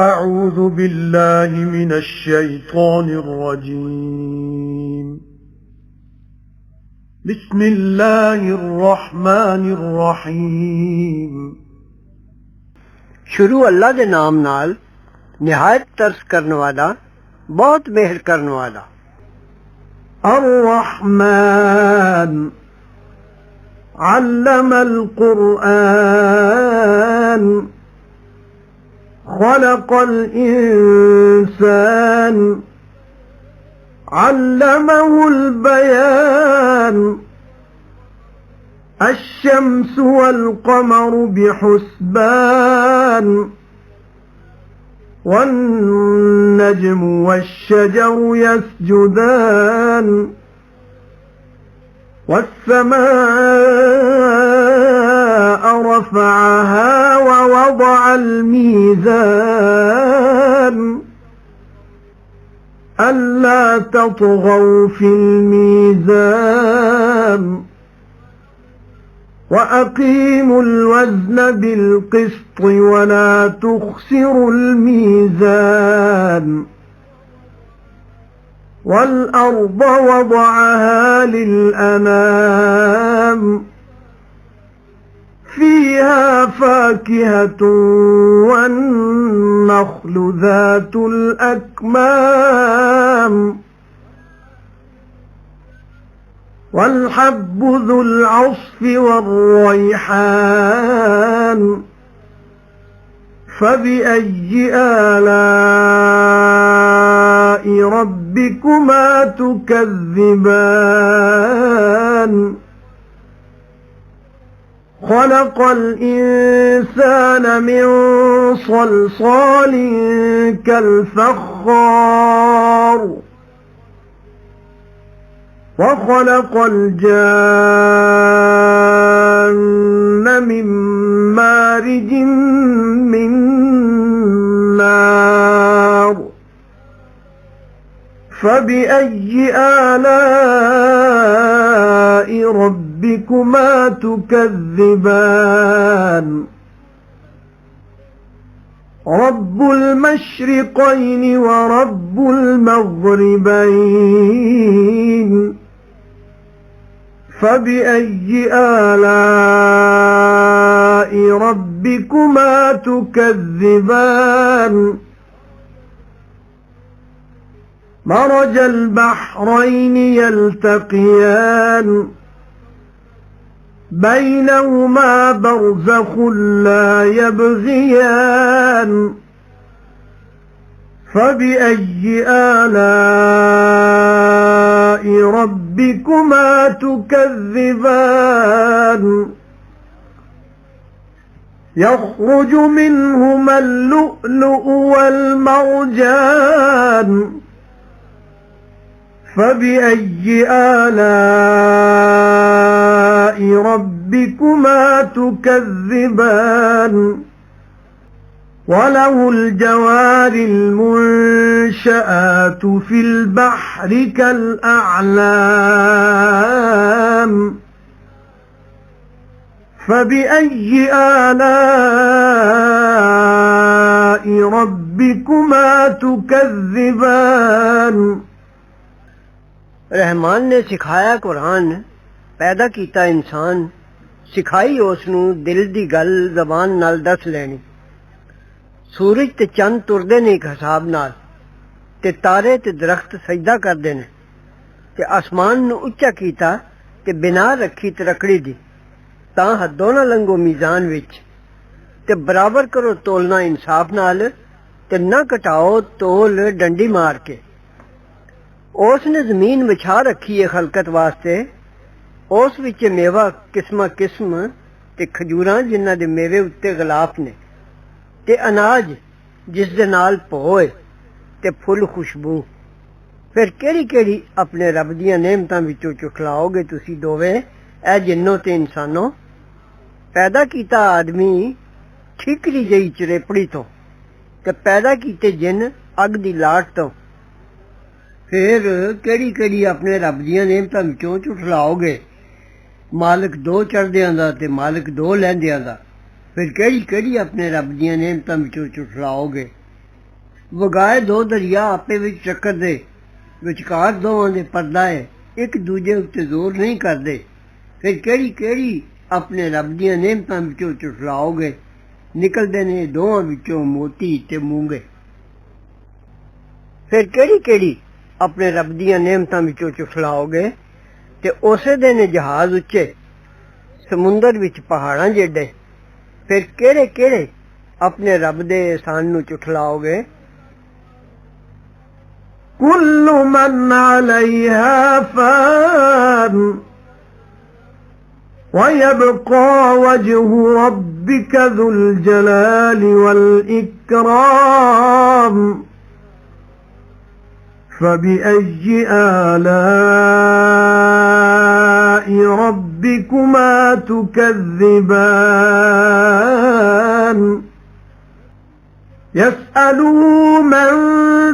أعوذ بالله من الشيطان الرجيم بسم الله الرحمن الرحيم شروع اللہ دے نام نال نہایت ترس کرنے والا بہت مہر کرنے والا الرحمن علم القرآن خلق الإنسان علمه البيان الشمس والقمر بحسبان والنجم والشجر يسجدان والسماء رفعها ووضع الميزان ألا تطغوا في الميزان وأقيموا الوزن بالقسط ولا تخسروا الميزان والأرض وضعها للأنام فيها فاكهة والنخل ذات الأكمام والحب ذو العصف والريحان فبأي آلاء ربكما تكذبان خلق الإنسان من صلصال كالفخار وخلق الجان من مارج من نار فبأي آلاء ربكما تكذبان رب المشرقين ورب المغربين فبأي آلاء ربكما تكذبان مرج البحرين يلتقيان بينهما برزخ لا يبغيان فبأي آلاء ربكما تكذبان يخرج منهما اللؤلؤ والمرجان فبأي آلاء ربكما تكذبان وله الجوار المنشآت في البحر كالأعلام فبأي آلاء ربكما تكذبان रहमान ने सिखाया कुरान पैदा कीता इंसान सिखाई उसनू दिल दी गल जबान नाल दस लेनी सूरज ते चंद तुरदे ने एक हिसाब नाल ते तारे ते दरख्त सजदा करदे ने ते आसमान नू उच्चा कीता ते बिना रखी तरकड़ी दी तां हदों ना लंघो मीजान विच ते बराबर करो तोलना इंसाफ नाल ते ना घटाओ तोल डंडी मार के उसने जमीन विछा रखी है खलकत वास्ते उस विच मेवा किस्म किस्म ते खजूरां जिन्हां दे मेवे उत्ते गलाफ ने ते अनाज जिस दे नाल भोए ते फुल खुशबू फिर केड़ी केड़ी अपने रब दियां नेमतां विचों चुटलाओगे तुसी दोवे ऐ जिन्नो ते इंसानो पैदा कीता आदमी ठीकरी जई चरेपड़ी तो ते पैदा कीते जिन अग दी लाट तो फिर केड़ी केड़ी अपने रब दियां नेमतां विचों झुठलाओगे। मालिक दो चढ़दियां दा ते मालिक दो लैंदियां दा, फिर केड़ी केड़ी अपने रब दियां नेमतां विचों झुठलाओगे। ਵਗਾਏ ਦੋ ਦਰਿਆ ਆਪੇ ਵਿੱਚ ਟੱਕਰਦੇ, ਵਿਚਕਾਰ ਦੋਵਾਂ ਦੇ ਪਰਦਾ ਹੈ, ਇੱਕ ਦੂਜੇ ਉੱਤੇ ਜ਼ੋਰ ਨਹੀਂ ਕਰਦੇ। ਫਿਰ ਕਿਹੜੀ ਕਿਹੜੀ ਆਪਣੇ ਰੱਬ ਦੀਆਂ ਨਿਹਮਤਾਂ ਵਿੱਚੋਂ ਝੁਠਲਾਓਗੇ। ਨਿਕਲਦੇ ਨੇ ਦੋਵਾਂ ਵਿੱਚੋਂ ਮੋਤੀ ਤੇ ਮੂੰਗੇ। ਫਿਰ ਕਿਹੜੀ ਕਿਹੜੀ ਆਪਣੇ ਰੱਬ ਦੀਆਂ ਨਿਹਮਤਾਂ ਵਿੱਚੋਂ ਝੁਠਲਾਓਗੇ। ਤੇ ਉਸੇ ਦੇ ਨੇ ਜਹਾਜ਼ ਉੱਚੇ, ਸਮੁੰਦਰ ਵਿੱਚ ਪਹਾੜਾਂ ਜਿਹੇ। ਫਿਰ ਕਿਹੜੇ ਕਿਹੜੇ ਆਪਣੇ ਰੱਬ ਦੇ ਅਹਿਸਾਨ ਨੂੰ ਝੁਠਲਾਓਗੇ। كل من عليها فان ويبقى وجه ربك ذو الجلال والإكرام فبأي آلاء ربكما تكذبان يسأله من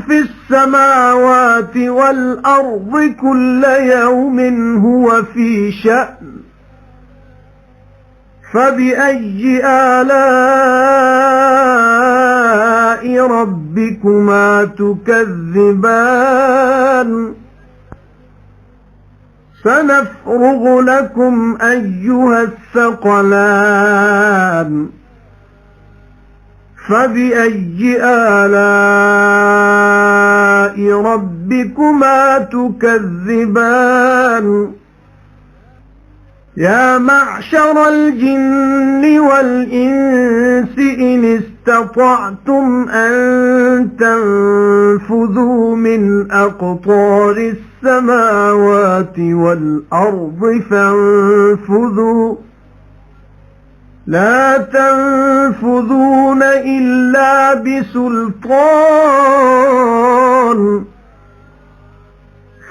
في السماوات والأرض كل يوم هو في شأن فبأي آلاء ربكما تكذبان سنفرغ لكم أيها الثقلان فبأي آلاء ربكما تكذبان يا معشر الجن والإنس إن استطعتم أن تنفذوا من أقطار السماوات والأرض فانفذوا لا تنفذون إلا بسلطان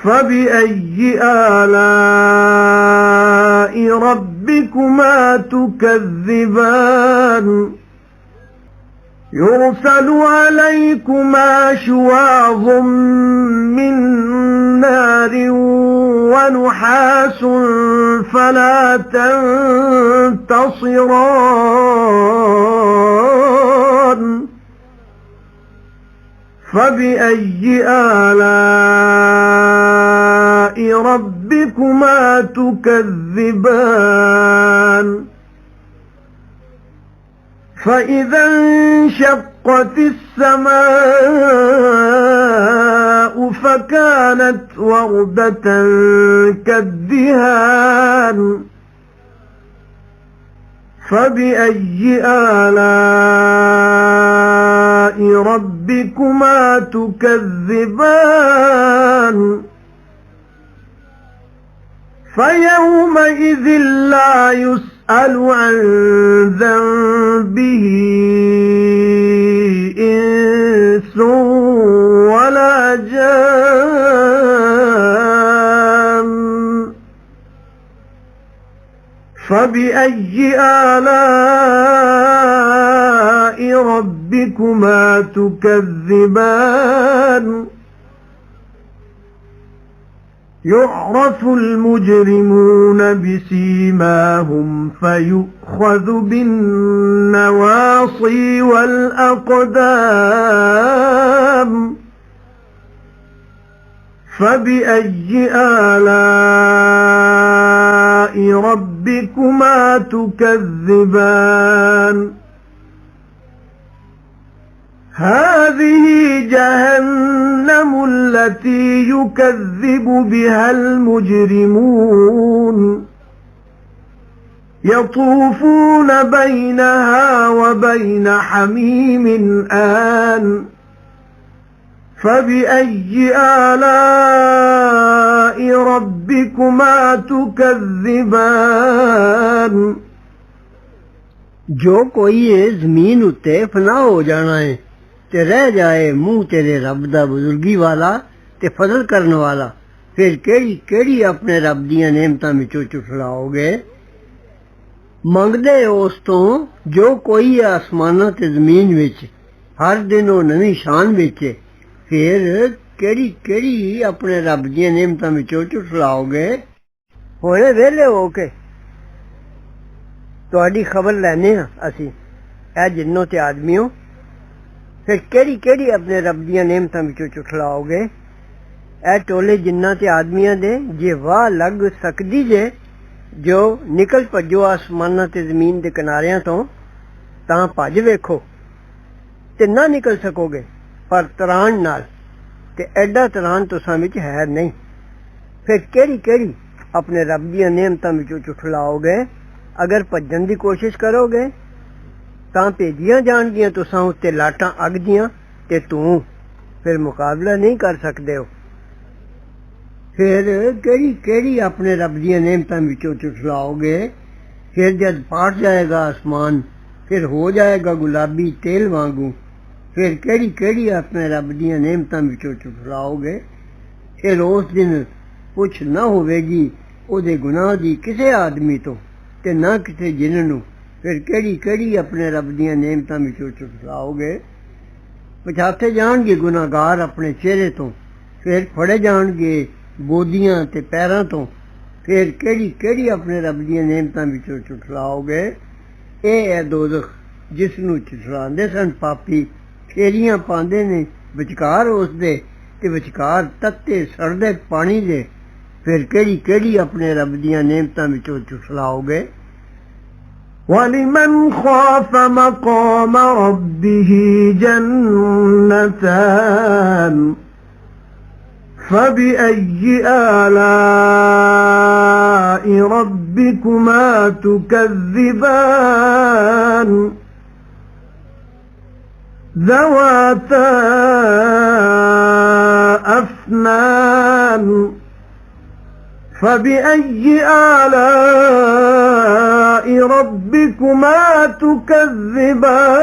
فبأي آلاء ربكما تكذبان يرسل عليكما شواظ من نار ونحاس فلا تنتصران فبأي آلاء ربكما تكذبان فإذا انشقت السماء فكانت وردة كالدهان فبأي آلاء ربكما تكذبان فيومئذ لا يسأل عن ذنبه إنس ولا جان فبأي آلاء ربكما تكذبان يعرف المجرمون بسيماهم فيؤخذ بالنواصي والأقدام فبأي آلاء ربكما تكذبان هذه جهنم التي يكذب بها المجرمون يطوفون بينها وبين حميم آن فبأي آلاء ربكما تكذبان جو کوئی زمین اتے فنا ہو جانا ہے تے رہ جائے منہ تیرے رب دا بزرگی والا تے فضل کرن والا، پھر کیڑی کیڑی اپنے رب دیاں نعمتاں وچوں چٹلاؤ گے۔ منگدے اس تو جو کوئی آسماناں تے زمین وچ ہر دن او نویں شان وچ، پھر کیڑی کیڑی اپنے رب دیاں نعمتاں وچوں چٹلاؤ گے۔ ہوئے ویلے ہو کے تہاڈی خبر لینے ہاں اسی اے جنوں تے آدمیوں، फिर केड़ी केड़ी अपने रब दियां नेमतां विचों चुठलाओगे? ए टोले जिन्ना ते आदमियां दे जे वाह लग सकदी जे जो निकल भजो आसमानां ते जमीन दे किनारियां तो तां भज वेखो ते ना निकल सकोगे पर तरान नाल ते एडा तरान तुसां विच है नहीं। फिर केड़ी केड़ी अपने रब दियां नेमतां विचों चुठलाओगे? अगर भजन दी कोशिश करोगे तां भेजियां जाणगियां तुसां उत्ते लाटां अग दियां ते तूं फिर मुकाबला नहीं कर सकदे हो। फिर केड़ी केड़ी अपने रब दियां नेमतां विचों चुठलाओगे? फिर जद पाट जाएगा आसमान फिर हो जाएगा गुलाबी तेल वांगू। फिर केड़ी केड़ी अपने रब दियां नेमतां विचों चुठलाओगे? फिर उस दिन पुछ ना होवेगी ओदे गुनाह दी किसे आदमी तो ते ना किसे जिन्न नूं। फिर केड़ी केड़ी अपने रब दियां नेमतां विचों चुठलाओगे? पछाते जाणगे गुनाहगार अपने चेहरे तो फिर फड़े जाणगे बोदियां ते पैरां तो। फिर केड़ी केड़ी अपने रब दियां नेमतां विचों चुठलाओगे? ए है दोज़ख जिस नूं चुठलांदे सन पापी, फेरियां पांदे ने विचकार उस दे ते विचकार तत्ते सड़दे पानी दे। फिर केड़ी केड़ी अपने रब दियां नेमतां विचों चुठलाओगे? وَلِمَنْ خَافَ مَقَامَ رَبِّهِ جَنَّتَانِ فَبِأَيِّ آلَاءِ رَبِّكُمَا تُكَذِّبَانِ ذَوَاتَا أَفْنَانٍ فَبِأَيِّ آلَاءِ رَبِّكُمَا تُكَذِّبَانِ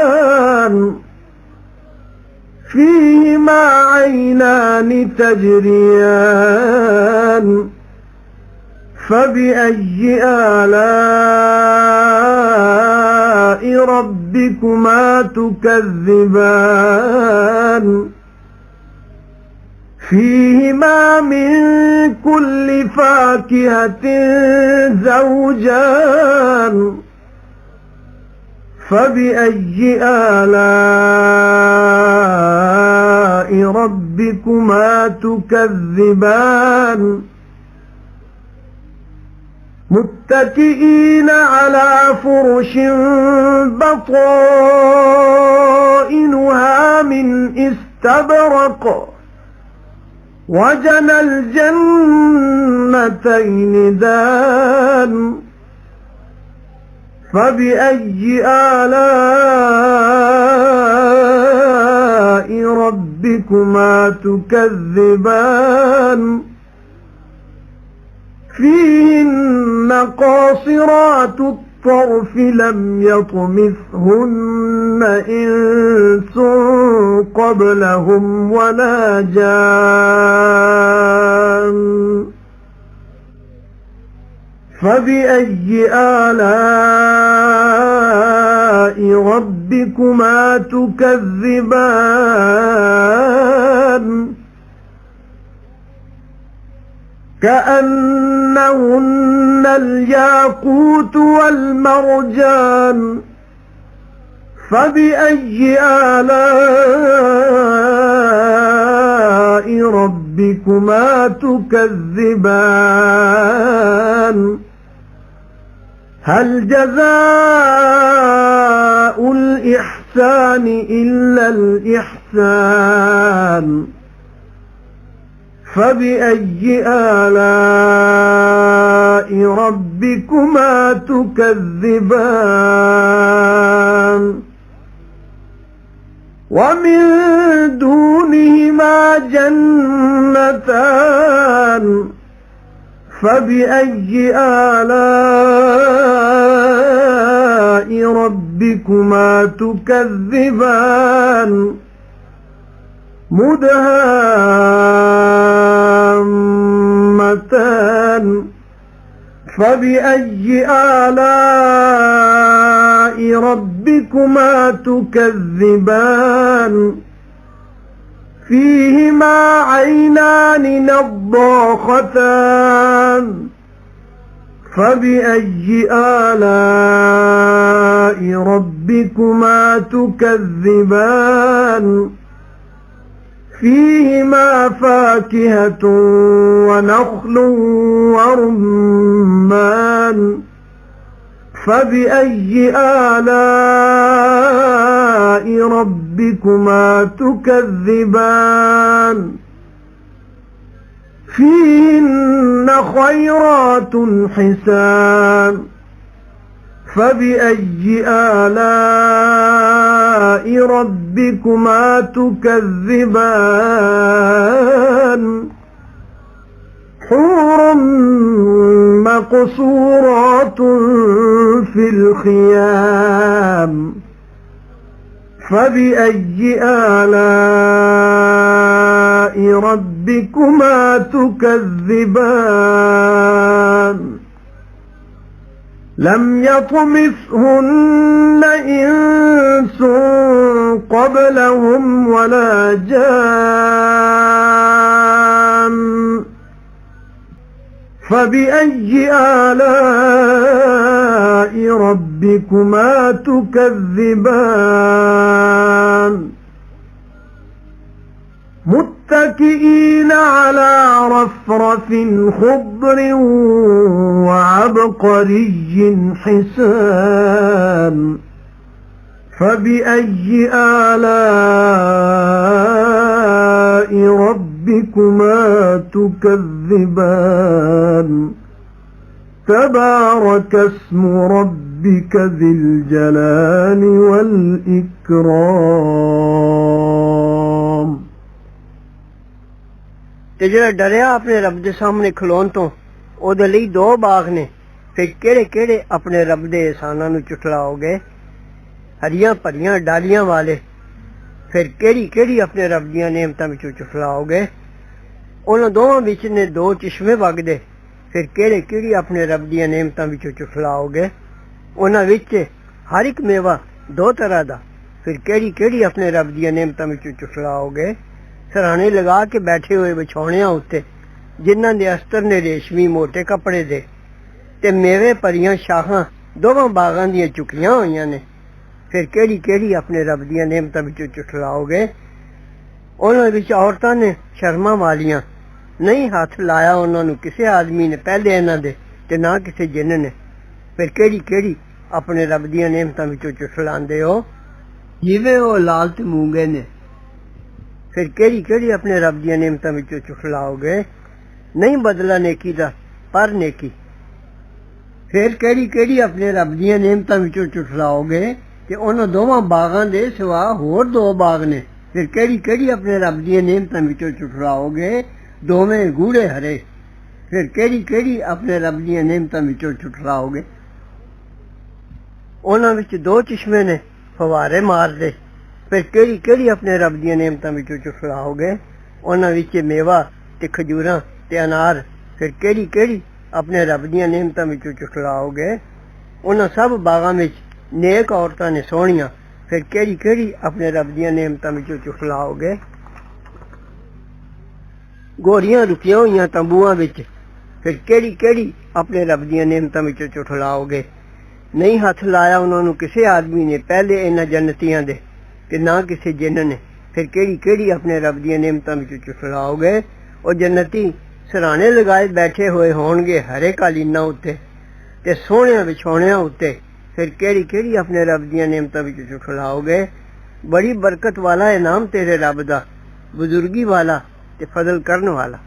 فِيهِمَا عَيْنَانِ تَجْرِيَانِ فَبِأَيِّ آلَاءِ رَبِّكُمَا تُكَذِّبَانِ فِيهِمَا مِن كُلِّ فَاكِهَةٍ زَوْجَانِ فَبِأَيِّ آلَاءِ رَبِّكُمَا تُكَذِّبَانِ مُتَّكِئِينَ عَلَى فُرُشٍ بَطَائِنُهَا مِنْ إِسْتَبْرَقٍ وَجَنَى الْجَنَّتَيْنِ دَانٍ فَبِأَيِّ آلَاءِ رَبِّكُمَا تُكَذِّبَانِ فِيهِنَّ قَاصِرَاتُ الطَّرْفِ لَمْ يَطْمِثْهُنَّ إِنسٌ قَبْلَهُمْ وَلَا جَانٌّ فَبِأَيِّ آلَاءِ رَبِّكُمَا تُكَذِّبَانِ كَأَنَّهُنَّ الْيَاقُوتُ وَالْمَرْجَانُ فَبِأَيِّ آلَاءِ رَبِّكُمَا تُكَذِّبَانِ هَلْ جَزَاءُ الْإِحْسَانِ إِلَّا الْإِحْسَانُ فَبِأَيِّ آلَاءِ رَبِّكُمَا تُكَذِّبَانِ وَمِن دُونِهِمَا جَنَّتَانِ فَبِأَيِّ آلَاءِ رَبِّكُمَا تُكَذِّبَانِ مُدْهَامَّتَانِ فَبِأَيِّ آلَاءِ رَبِّكُمَا تُكَذِّبَانِ فِيهِمَا عَيْنَانِ نَضَّاخَتَانِ فَبِأَيِّ آلَاءِ ربكما تكذبان فيهما فاكهة ونخل ورمان فبأي آلاء ربكما تكذبان فيهن خيرات حسان فبأي آلاء ربكما تكذبان حور مقصورات في الخيام فبأي آلاء ربكما تكذبان لم يطمثهن إنس قبلهم ولا جان فبأي آلاء ربكما تكذبان متكئين على رفرف خضر وعبقري حسان فبأي آلاء ربكما تكذبان تبارك اسم ربك ذي الجلال والإكرام ਤੇ ਜਿਹੜਾ ਡਰਿਆ ਆਪਣੇ ਰੱਬ ਦੇ ਸਾਹਮਣੇ ਖਲੋਣ ਤੋਂ ਉਹਦੇ ਲਈ ਦੋ ਬਾਗ ਨੇ ਫਿਰ ਕਿਹੜੇ ਕਿਹੜੇ ਆਪਣੇ ਰੱਬ ਦੇ ਇਹਸਾਨਾਂ ਨੂੰ ਝੁਠਲਾਓਗੇ ਹਰੀਆਂ ਭਰੀਆਂ ਡਾਲੀਆਂ ਵਾਲੇ ਫਿਰ ਕਿਹੜੀ ਕਿਹੜੀ ਆਪਣੇ ਰੱਬ ਦੀਆਂ ਨੇਮਤਾਂ ਵਿੱਚੋਂ ਝੁਠਲਾਓਗੇ ਉਹਨਾਂ ਦੋਵਾਂ ਵਿੱਚ ਨੇ ਦੋ ਚਸ਼ਮੇ ਵਗਦੇ ਫਿਰ ਕਿਹੜੇ ਕਿਹੜੀ ਆਪਣੇ ਰੱਬ ਦੀਆਂ ਨੇਮਤਾਂ ਵਿੱਚੋਂ ਝੁਠਲਾਓਗੇ ਉਹਨਾਂ ਵਿੱਚ ਹਰ ਇੱਕ ਮੇਵਾ ਦੋ ਤਰ੍ਹਾਂ ਦਾ ਫਿਰ ਕਿਹੜੀ ਕਿਹੜੀ ਆਪਣੇ ਰੱਬ ਦੀਆਂ ਨੇਮਤਾਂ ਵਿੱਚੋਂ ਝੁਠਲਾਓਗੇ ਸਰਾਣੇ ਲਗਾ ਕੇ ਬੈਠੇ ਹੋਏ ਵਿਛਾਉਣਿਆਂ ਉੱਤੇ ਜਿਨ੍ਹਾਂ ਦੇ ਅਸਤਰ ਨੇ ਰੇਸ਼ਮੀ ਮੋਟੇ ਕੱਪੜੇ ਦੇ ਤੇ ਮੇਵੇ ਭਰੀਆਂ ਸ਼ਾਹਾਂ ਦੋਵਾਂ ਬਾਗਾਂ ਦੀਆਂ ਚੁੱਕੀਆਂ ਹੋਈਆਂ ਨੇ ਫਿਰ ਕਿਹੜੀ ਕਿਹੜੀ ਆਪਣੇ ਰੱਬ ਦੀਆਂ ਨੇਮਤਾਂ ਵਿੱਚੋਂ ਝੁਠਲਾਓਗੇ ਉਹਨਾਂ ਵਿੱਚ ਔਰਤਾਂ ਨੇ ਸ਼ਰਮਾਂ ਵਾਲੀਆਂ ਨਹੀਂ ਹੱਥ ਲਾਇਆ ਉਹਨਾਂ ਨੂੰ ਕਿਸੇ ਆਦਮੀ ਨੇ ਪਹਿਲੇ ਇਹਨਾਂ ਦੇ ਤੇ ਨਾ ਕਿਸੇ ਜਿੰਨ ਨੇ ਫਿਰ ਕਿਹੜੀ ਕਿਹੜੀ ਆਪਣੇ ਰੱਬ ਦੀਆਂ ਨੇਮਤਾਂ ਵਿੱਚੋਂ ਝੁਠਲਾਉਂਦੇ ਹੋ ਜਿਵੇਂ ਉਹ ਲਾਲ ਤੇ ਮੂੰਗੇ ਨੇ ਫਿਰ ਕਿਹੜੀ ਕਿਹੜੀ ਆਪਣੇ ਰੱਬ ਦੀਆਂ ਨੇਮਤਾਂ ਵਿੱਚੋਂ ਝੁਠਲਾਓਗੇ ਨਹੀਂ ਬਦਲਾ ਨੇਕੀ ਦਾ ਪਰ ਨੇਕੀ ਫਿਰ ਕਿਹੜੀ ਕਿਹੜੀ ਆਪਣੇ ਰੱਬ ਦੀਆਂ ਨੇਮਤਾਂ ਵਿੱਚੋਂ ਝੁਠਲਾਓਗੇ ਤੇ ਉਹਨਾਂ ਦੋਵਾਂ ਬਾਗਾਂ ਦੇ ਸਿਵਾ ਹੋਰ ਦੋ ਬਾਗ ਨੇ ਫਿਰ ਕਿਹੜੀ ਕਿਹੜੀ ਆਪਣੇ ਰੱਬ ਦੀਆਂ ਨੇਮਤਾਂ ਵਿੱਚੋਂ ਝੁਠਲਾਓਗੇ ਦੋਵੇਂ ਗੂੜੇ ਹਰੇ ਫਿਰ ਕਿਹੜੀ ਕਿਹੜੀ ਆਪਣੇ ਰੱਬ ਦੀਆਂ ਨੇਮਤਾਂ ਵਿੱਚੋਂ ਝੁਠਲਾਓਗੇ ਉਹਨਾਂ ਵਿੱਚ ਦੋ ਚਸ਼ਮੇ ਨੇ ਫਵਾਰੇ ਮਾਰਦੇ ਫਿਰ ਕਿਹੜੀ ਕਿਹੜੀ ਆਪਣੇ ਰੱਬ ਦੀਆਂ ਨੇਮਤਾਂ ਵਿੱਚੋਂ ਝੁਠਲਾਓਗੇ ਉਹਨਾਂ ਵਿੱਚ ਮੇਵਾ ਤੇ ਖਜੂਰਾਂ ਤੇ ਅਨਾਰ ਫਿਰ ਕਿਹੜੀ ਕਿਹੜੀ ਆਪਣੇ ਰੱਬ ਦੀਆਂ ਨੇਮਤਾਂ ਵਿੱਚੋਂ ਝੁਠਲਾਓਗੇ ਉਹਨਾਂ ਸਭ ਬਾਗਾਂ ਵਿੱਚ ਨੇਕ ਔਰਤਾਂ ਨੇ ਸੋਹਣੀਆਂ ਫਿਰ ਕਿਹੜੀ ਕਿਹੜੀ ਆਪਣੇ ਰੱਬ ਦੀਆਂ ਨੇਮਤਾਂ ਵਿੱਚੋਂ ਝੁਠਲਾਓਗੇ ਗੋਰੀਆਂ ਰੁਕੀਆਂ ਹੋਈਆਂ ਤੰਬੂਆਂ ਵਿੱਚ ਫਿਰ ਕਿਹੜੀ ਕਿਹੜੀ ਆਪਣੇ ਰੱਬ ਦੀਆਂ ਨੇਮਤਾਂ ਵਿੱਚੋਂ ਝੁਠਲਾਓਗੇ ਨਹੀਂ ਹੱਥ ਲਾਇਆ ਉਹਨਾਂ ਨੂੰ ਕਿਸੇ ਆਦਮੀ ਨੇ ਪਹਿਲੇ ਇਹਨਾਂ ਜੰਨਤੀਆਂ ਦੇ ਤੇ ਨਾ ਕਿਸੇ ਜਿੰਨ ਨੇ ਫਿਰ ਕਿਹੜੀ ਕਿਹੜੀ ਆਪਣੇ ਰੱਬ ਦੀਆਂ ਨੇਮਤਾਂ ਵਿੱਚੋਂ ਝੁਠਲਾਓਗੇ ਉਹ ਜੰਨਤੀ ਸਰਾਣੇ ਲਗਾਏ ਬੈਠੇ ਹੋਏ ਹੋਣਗੇ ਹਰੇ ਕਾਲੀਨਾਂ ਉੱਤੇ ਤੇ ਸੋਹਣਿਆਂ ਵਿਛਾਉਣਿਆਂ ਉੱਤੇ ਫਿਰ ਕਿਹੜੀ ਕਿਹੜੀ ਆਪਣੇ ਰੱਬ ਦੀਆਂ ਨੇਮਤਾਂ ਵਿੱਚੋਂ ਝੁਠਲਾਓਗੇ ਬੜੀ ਬਰਕਤ ਵਾਲਾ ਇਨਾਮ ਤੇਰੇ ਰੱਬ ਦਾ ਬਜ਼ੁਰਗੀ ਵਾਲਾ ਤੇ ਫਜ਼ਲ ਕਰਨ ਵਾਲਾ